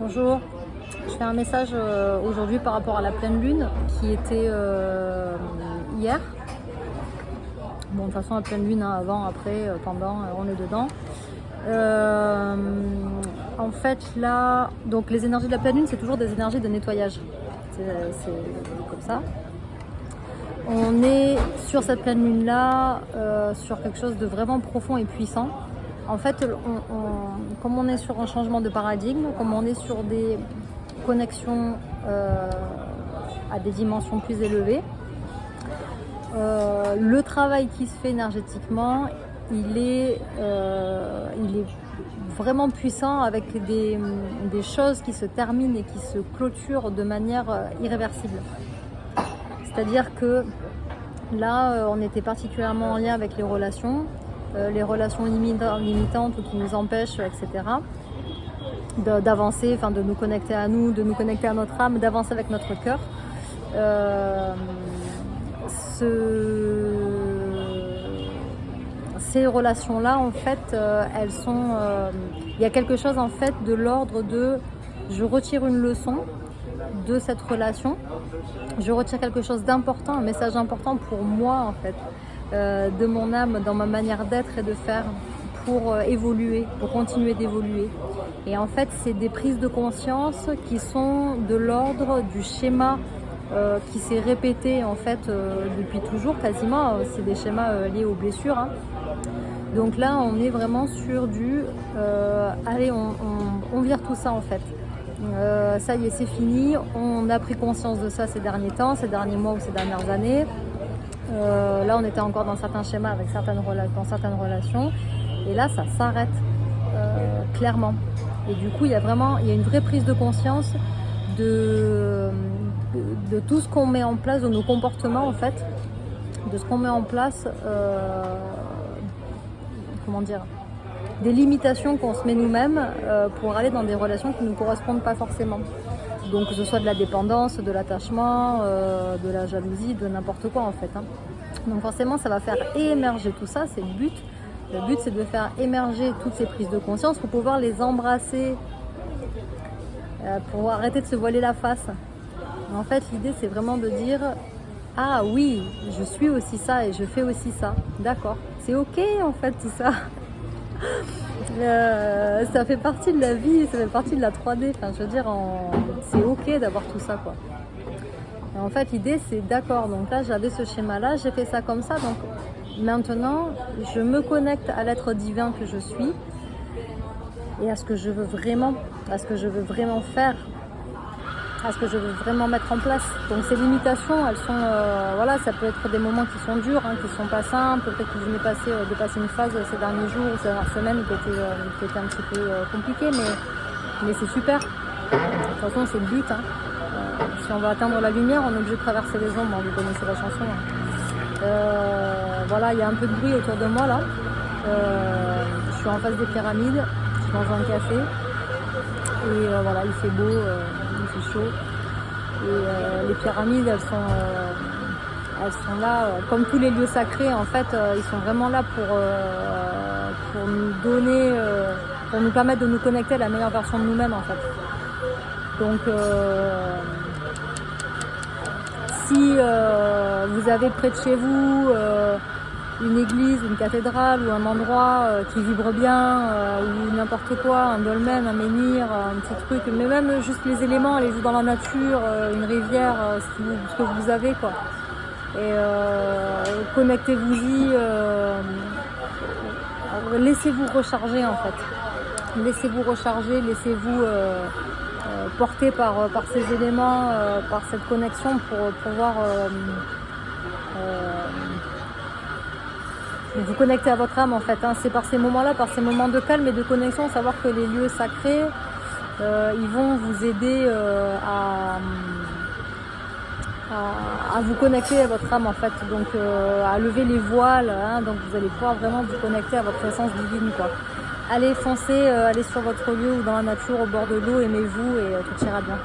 Bonjour, je fais un message aujourd'hui par rapport à la pleine lune qui était hier. Bon, de toute façon, la pleine lune, hein, avant, après, pendant, on est dedans. En fait, là, donc les énergies de la pleine lune, c'est toujours des énergies de nettoyage. C'est comme ça. On est sur cette pleine lune-là, sur quelque chose de vraiment profond et puissant. En fait, comme on est sur un changement de paradigme, comme on est sur des connexions à des dimensions plus élevées, le travail qui se fait énergétiquement, il est vraiment puissant avec des choses qui se terminent et qui se clôturent de manière irréversible. C'est-à-dire que là, on était particulièrement en lien avec les relations limitantes ou qui nous empêchent, etc. D'avancer, enfin de nous connecter à nous, de nous connecter à notre âme, d'avancer avec notre cœur. Ces relations-là, en fait, elles sont... il y a quelque chose, en fait, de l'ordre de... Je retire une leçon de cette relation. Je retire quelque chose d'important, un message important pour moi, en fait, de mon âme, dans ma manière d'être et de faire pour évoluer, pour continuer d'évoluer. Et en fait, c'est des prises de conscience qui sont de l'ordre du schéma qui s'est répété en fait depuis toujours quasiment. C'est des schémas liés aux blessures. Hein. Donc là, on est vraiment sur du allez, on vire tout ça en fait. Ça y est, c'est fini. On a pris conscience de ça ces derniers temps, ces derniers mois ou ces dernières années. Là, on était encore dans certains schémas avec dans certaines relations. Et là, ça s'arrête clairement. Et du coup, il y a une vraie prise de conscience de tout ce qu'on met en place, de nos comportements en fait, de ce qu'on met en place, des limitations qu'on se met nous-mêmes pour aller dans des relations qui ne nous correspondent pas forcément. Donc que ce soit de la dépendance, de l'attachement, de la jalousie, de n'importe quoi en fait. Hein. Donc forcément, ça va faire émerger tout ça, c'est le but. Le but, c'est de faire émerger toutes ces prises de conscience pour pouvoir les embrasser, pour arrêter de se voiler la face. En fait, l'idée, c'est vraiment de dire « Ah oui, je suis aussi ça et je fais aussi ça. D'accord, c'est ok en fait tout ça. Ça fait partie de la vie, ça fait partie de la 3D. Enfin, je veux dire, c'est ok d'avoir tout ça, quoi. Et en fait, l'idée, c'est d'accord. Donc là, j'avais ce schéma-là, j'ai fait ça comme ça. Donc maintenant, je me connecte à l'être divin que je suis et à ce que je veux vraiment, à ce que je veux vraiment faire, à ce que je veux vraiment mettre en place. Donc ces limitations, elles sont, voilà, ça peut être des moments qui sont durs, hein, qui sont pas simples. Peut-être que vous venez de passer une phase ces derniers jours ou ces dernières semaines qui était un petit peu compliquée, mais c'est super. De toute façon, c'est le but. Hein. Si on veut atteindre la lumière, on est obligé de traverser les ombres. Vous connaissez la chanson. Hein. Voilà, il y a un peu de bruit autour de moi là. Je suis en face des pyramides, je suis dans un café et voilà, il fait beau, il fait chaud et les pyramides elles sont là comme tous les lieux sacrés en fait, ils sont vraiment là pour nous donner, pour nous permettre de nous connecter à la meilleure version de nous-mêmes en fait. Donc si vous avez près de chez vous une église, une cathédrale ou un endroit qui vibre bien ou n'importe quoi, un dolmen, un menhir, un petit truc, mais même juste les éléments, allez-vous dans la nature, une rivière, ce que vous avez quoi. Et connectez-vous-y, laissez-vous recharger en fait. Laissez-vous recharger, laissez-vous porter par ces éléments, par cette connexion pour pouvoir vous connecter à votre âme en fait. Hein. C'est par ces moments-là, par ces moments de calme et de connexion, savoir que les lieux sacrés, ils vont vous aider à vous connecter à votre âme en fait. Donc à lever les voiles, hein. Donc vous allez pouvoir vraiment vous connecter à votre essence divine quoi. Allez foncez, allez sur votre lieu ou dans la nature, au bord de l'eau, aimez-vous et tout ira bien.